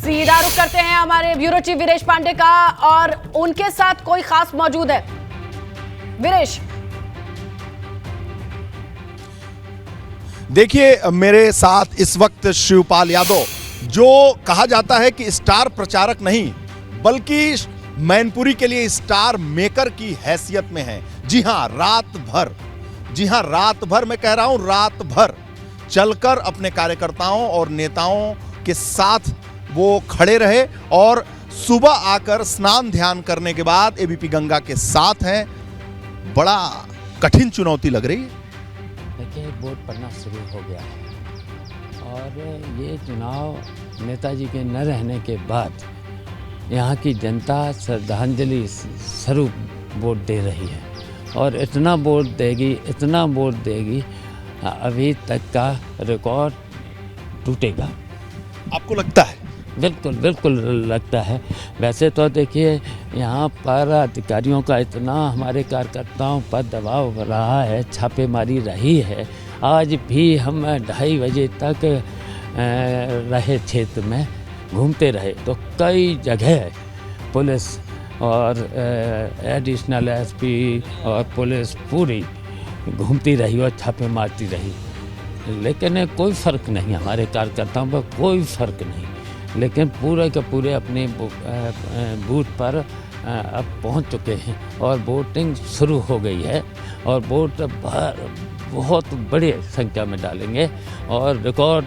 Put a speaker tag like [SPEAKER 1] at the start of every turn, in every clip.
[SPEAKER 1] सीधा रुख करते हैं हमारे ब्यूरो चीफ वीरेश पांडे का, और उनके साथ कोई खास मौजूद है। वीरेश,
[SPEAKER 2] देखिए मेरे साथ इस वक्त शिवपाल यादव, जो कहा जाता है कि स्टार प्रचारक नहीं बल्कि मैनपुरी के लिए स्टार मेकर की हैसियत में है। जी हां, रात भर मैं कह रहा हूं, रात भर चलकर अपने कार्यकर्ताओं और नेताओं के साथ वो खड़े रहे और सुबह आकर स्नान ध्यान करने के बाद एबीपी गंगा के साथ हैं। बड़ा कठिन चुनौती लग रही है।
[SPEAKER 3] देखिए, वोट पड़ना शुरू हो गया है और ये चुनाव नेताजी के न रहने के बाद यहाँ की जनता श्रद्धांजलि स्वरूप वोट दे रही है और इतना वोट देगी अभी तक का रिकॉर्ड टूटेगा।
[SPEAKER 2] आपको लगता है?
[SPEAKER 3] बिल्कुल लगता है। वैसे तो देखिए, यहाँ पर अधिकारियों का इतना हमारे कार्यकर्ताओं पर दबाव रहा है, छापेमारी रही है। आज भी हम 2:30 बजे तक रहे क्षेत्र में, घूमते रहे तो कई जगह पुलिस और एडिशनल एसपी और पुलिस पूरी घूमती रही और छापे मारती रही, लेकिन कोई फ़र्क नहीं, हमारे कार्यकर्ताओं पर कोई फ़र्क नहीं। लेकिन पूरे के पूरे अपने बूथ पर अब पहुंच चुके हैं और वोटिंग शुरू हो गई है और वोट बहुत बड़ी संख्या में डालेंगे और रिकॉर्ड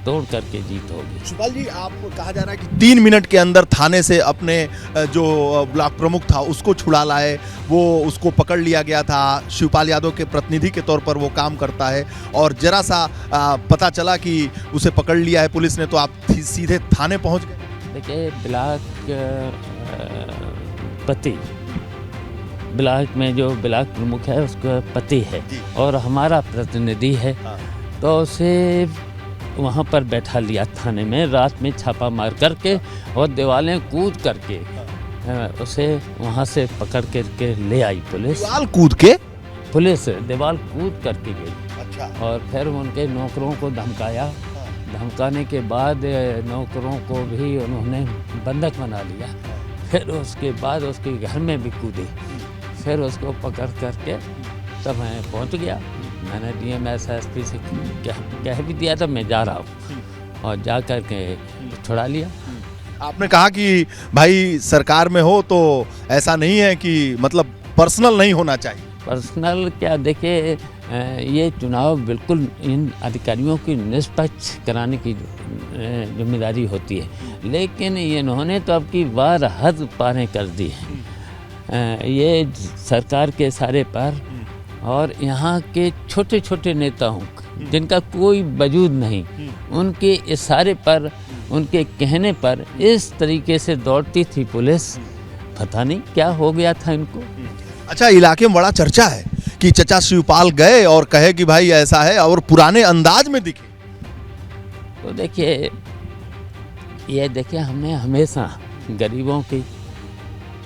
[SPEAKER 3] तोड़ करके जीत होगी।
[SPEAKER 2] शिवपाल जी, आपको कहा जा रहा है कि 3 मिनट के अंदर थाने से अपने जो ब्लॉक प्रमुख था उसको छुड़ा लाए, वो उसको पकड़ लिया गया था। शिवपाल यादव के प्रतिनिधि के तौर पर वो काम करता है और जरा सा पता चला कि उसे पकड़ लिया है पुलिस ने, तो आप सीधे थाने पहुंच गए।
[SPEAKER 3] देखिए, ब्लॉक में जो ब्लॉक प्रमुख है उसका पति है और हमारा प्रतिनिधि है, तो उसे वहाँ पर बैठा लिया थाने में, रात में छापा मार करके और दीवारें कूद करके उसे वहाँ से पकड़ करके ले आई पुलिस। दीवार कूद करके गई। अच्छा। और फिर उनके नौकरों को धमकाया। धमकाने के बाद नौकरों को भी उन्होंने बंधक बना लिया। फिर उसके बाद उसके घर में भी कूदे। फिर उसको पकड़ करके तब मैं पहुँच गया। मैंने डीएमएस एसपी से कह भी दिया था मैं जा रहा हूँ और जा कर के छुड़ा लिया।
[SPEAKER 2] आपने कहा कि भाई सरकार में हो तो ऐसा नहीं है कि मतलब पर्सनल नहीं होना चाहिए।
[SPEAKER 3] पर्सनल क्या, देखिए ये चुनाव बिल्कुल इन अधिकारियों की निष्पक्ष कराने की जिम्मेदारी होती है, लेकिन इन्होंने तो अब की बार हद पारें कर दी है। ये सरकार के सारे पर और यहाँ के छोटे छोटे नेताओं जिनका कोई वजूद नहीं, उनके इशारे पर, उनके कहने पर इस तरीके से दौड़ती थी पुलिस। पता नहीं क्या हो गया था इनको।
[SPEAKER 2] अच्छा, इलाके में बड़ा चर्चा है कि चचा शिवपाल गए और कहे कि भाई ऐसा है और पुराने अंदाज में दिखे।
[SPEAKER 3] तो देखिए, ये देखिए, हमने हमेशा गरीबों की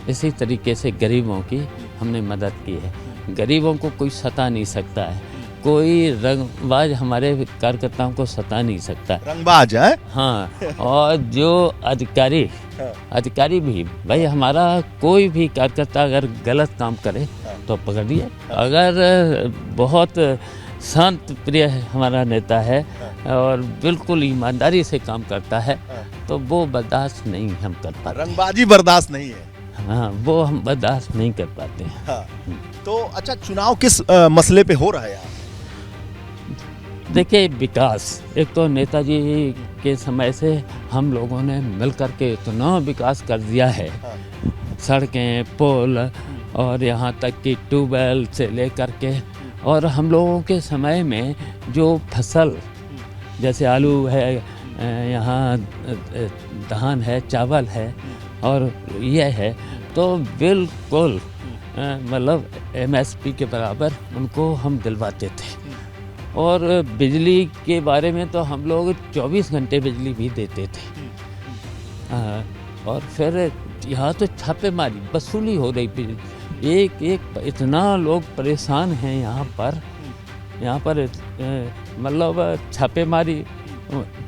[SPEAKER 3] इसी तरीके से गरीबों की हमने मदद की है। गरीबों को कोई सता नहीं सकता है, कोई रंगबाज हमारे कार्यकर्ताओं को सता नहीं सकता।
[SPEAKER 2] रंगबाज है?
[SPEAKER 3] हाँ। और जो अधिकारी भी, भाई हमारा कोई भी कार्यकर्ता अगर गलत काम करे तो पकड़िए। अगर बहुत शांत प्रिय हमारा नेता है और बिल्कुल ईमानदारी से काम करता है तो वो बर्दाश्त नहीं हम कर पाते।
[SPEAKER 2] रंगबाजी बर्दाश्त नहीं है।
[SPEAKER 3] हाँ, वो हम बर्दाश्त नहीं कर पाते हैं।
[SPEAKER 2] हाँ। तो अच्छा, चुनाव किस मसले पे हो रहा है यहाँ?
[SPEAKER 3] देखिए, विकास, एक तो नेताजी के समय से हम लोगों ने मिलकर के इतना विकास कर दिया है। सड़कें, पुल और यहाँ तक कि ट्यूबवेल से लेकर के, और हम लोगों के समय में जो फसल जैसे आलू है, यहाँ धान है, चावल है और ये है, तो बिल्कुल मतलब एमएसपी के बराबर उनको हम दिलवाते थे। और बिजली के बारे में तो हम लोग 24 घंटे बिजली भी देते थे। और फिर यहाँ तो छापेमारी वसूली हो रही थी, एक इतना लोग परेशान हैं यहाँ पर मतलब छापेमारी,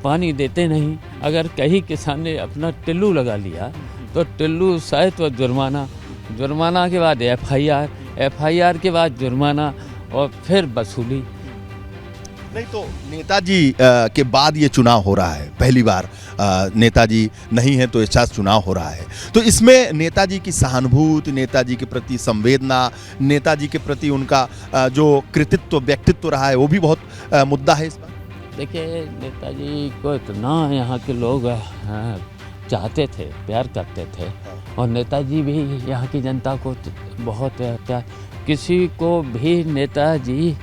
[SPEAKER 3] पानी देते नहीं। अगर कहीं किसान ने अपना टिल्लू लगा लिया तो टिल्लू सहित व जुर्माना के बाद एफआईआर के बाद जुर्माना और फिर वसूली।
[SPEAKER 2] नहीं तो नेताजी के बाद ये चुनाव हो रहा है, पहली बार नेताजी नहीं है तो इस साथ चुनाव हो रहा है, तो इसमें नेताजी की सहानुभूति, नेताजी के प्रति संवेदना, नेताजी के प्रति उनका जो कृतित्व व्यक्तित्व रहा है वो भी बहुत मुद्दा है इस बार।
[SPEAKER 3] देखिए, नेताजी को इतना यहाँ के लोग चाहते थे, प्यार करते थे, और नेताजी भी यहाँ की जनता को बहुत प्यार, किसी को भी नेताजी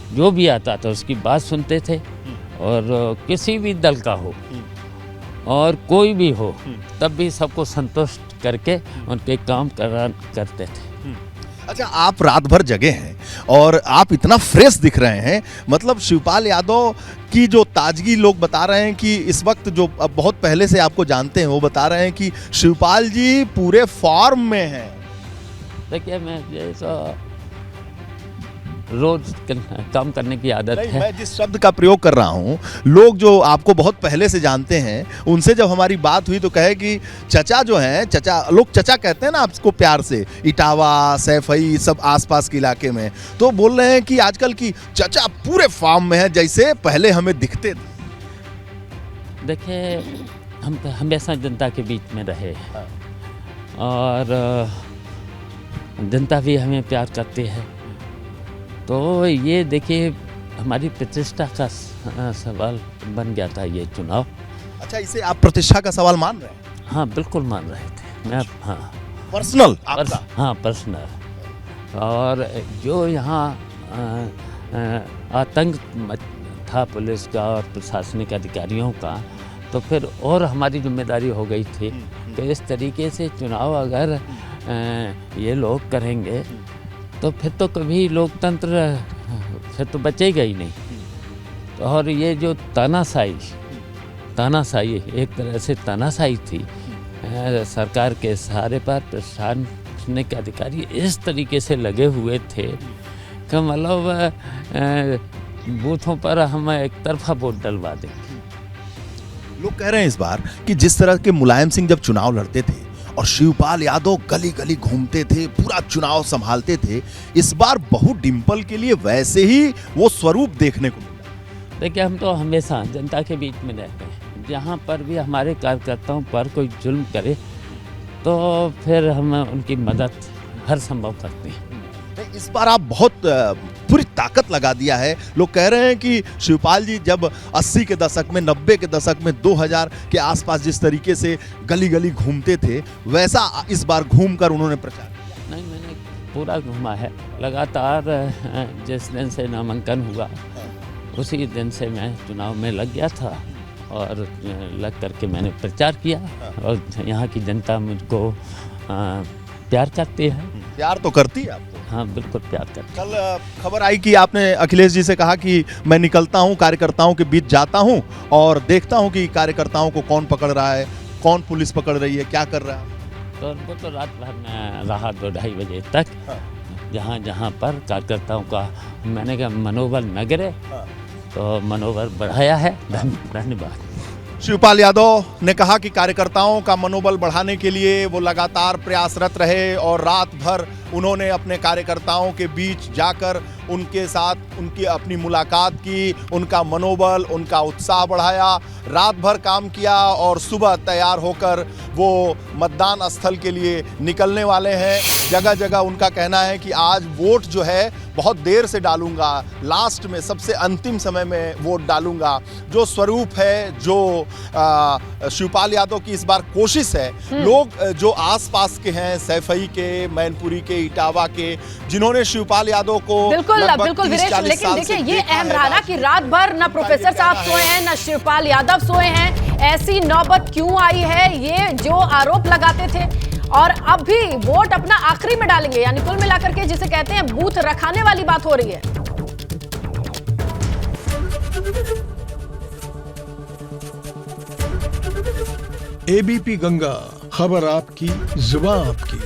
[SPEAKER 3] जो भी आता था उसकी बात सुनते थे, और किसी भी दल का हो और कोई भी हो तब भी सबको संतुष्ट करके उनके काम करते थे।
[SPEAKER 2] अच्छा, आप रात भर जगे हैं और आप इतना फ्रेश दिख रहे हैं, मतलब शिवपाल यादव की जो ताजगी लोग बता रहे हैं कि इस वक्त जो अब बहुत पहले से आपको जानते हैं वो बता रहे हैं कि शिवपाल जी पूरे फॉर्म में हैं।
[SPEAKER 3] देखिए, मैं जैसा रोज काम करने की आदत है।
[SPEAKER 2] मैं जिस शब्द का प्रयोग कर रहा हूँ, लोग जो आपको बहुत पहले से जानते हैं उनसे जब हमारी बात हुई तो कहे कि चचा जो हैं, चचा लोग चचा कहते हैं ना आपको प्यार से, इटावा, सैफई, सब आसपास के इलाके में, तो बोल रहे हैं कि आजकल की चचा पूरे फॉर्म में है जैसे पहले हमें दिखते थे।
[SPEAKER 3] देखिए, हम हमेशा जनता के बीच में रहे और जनता भी हमें प्यार करती है, तो ये देखिए हमारी प्रतिष्ठा का सवाल बन गया था ये चुनाव।
[SPEAKER 2] अच्छा, इसे आप प्रतिष्ठा का सवाल मान रहे हैं?
[SPEAKER 3] हाँ, बिल्कुल मान रहे थे। मैं
[SPEAKER 2] पर्सनल आपका?
[SPEAKER 3] हाँ, पर्सनल। और जो यहाँ आतंक था पुलिस का और प्रशासनिक अधिकारियों का, तो फिर और हमारी जिम्मेदारी हो गई थी कि इस तरीके से चुनाव अगर ये लोग करेंगे तो फिर तो कभी लोकतंत्र फिर तो बचेगा ही नहीं। और ये जो तानाशाही एक तरह से तानाशाही थी सरकार के सहारे पर, प्रशासनिक अधिकारी इस तरीके से लगे हुए थे कि मतलब बूथों पर हम एक तरफा वोट डलवा देंगे।
[SPEAKER 2] लोग कह रहे हैं इस बार कि जिस तरह के मुलायम सिंह जब चुनाव लड़ते थे और शिवपाल यादव गली गली घूमते थे, पूरा चुनाव संभालते थे, इस बार बहू डिंपल के लिए वैसे ही वो स्वरूप देखने को मिला।
[SPEAKER 3] देखिए, हम तो हमेशा जनता के बीच में रहते हैं, जहाँ पर भी हमारे कार्यकर्ताओं पर कोई जुल्म करे तो फिर हम उनकी मदद हर संभव करते हैं।
[SPEAKER 2] इस बार आप बहुत पूरी ताकत लगा दिया है। लोग कह रहे हैं कि शिवपाल जी जब 80 के दशक में, 90 के दशक में, 2000 के आसपास जिस तरीके से गली गली घूमते थे, वैसा इस बार घूमकर उन्होंने प्रचार किया।
[SPEAKER 3] नहीं, मैंने पूरा घूमा है लगातार। जिस दिन से नामांकन हुआ उसी दिन से मैं चुनाव में लग गया था और लग करके मैंने प्रचार किया, और यहाँ की जनता मुझको प्यार करती है।
[SPEAKER 2] प्यार तो करती है आपको?
[SPEAKER 3] हाँ, बिल्कुल प्यार करती है।
[SPEAKER 2] कल खबर आई कि आपने अखिलेश जी से कहा कि मैं निकलता हूँ, कार्यकर्ताओं के बीच जाता हूँ और देखता हूँ कि कार्यकर्ताओं को कौन पकड़ रहा है, कौन पुलिस पकड़ रही है, क्या कर रहा है।
[SPEAKER 3] तो वो तो रात भर में रहा 2-2:30 बजे तक, जहाँ जहाँ पर कार्यकर्ताओं का मैंने कहा मनोबल न गिरे, तो मनोबल बढ़ाया है। धन्यवाद।
[SPEAKER 2] शिवपाल यादव ने कहा कि कार्यकर्ताओं का मनोबल बढ़ाने के लिए वो लगातार प्रयासरत रहे और रात भर उन्होंने अपने कार्यकर्ताओं के बीच जाकर उनके साथ उनकी अपनी मुलाकात की, उनका मनोबल, उनका उत्साह बढ़ाया, रात भर काम किया और सुबह तैयार होकर वो मतदान स्थल के लिए निकलने वाले हैं। जगह जगह उनका कहना है कि आज वोट जो है बहुत देर से डालूंगा, लास्ट में सबसे अंतिम समय में वोट डालूंगा। जो स्वरूप है, जो शिवपाल यादव की इस बार कोशिश है, लोग जो आसपास के हैं, सैफई के, मैनपुरी के, इटावा के, जिन्होंने शिवपाल यादव को
[SPEAKER 1] बिल्कुल वीरेश, लेकिन देखिए ये अहम रहा ना कि रात भर न प्रोफेसर साहब सोए हैं, न शिवपाल यादव सोए हैं। ऐसी नौबत क्यों आई है, ये जो आरोप लगाते थे, और अब भी वोट अपना आखिरी में डालेंगे, यानी कुल मिलाकर के जिसे कहते हैं बूथ रखाने वाली बात हो रही है।
[SPEAKER 4] एबीपी गंगा, खबर आपकी, जुबान आपकी।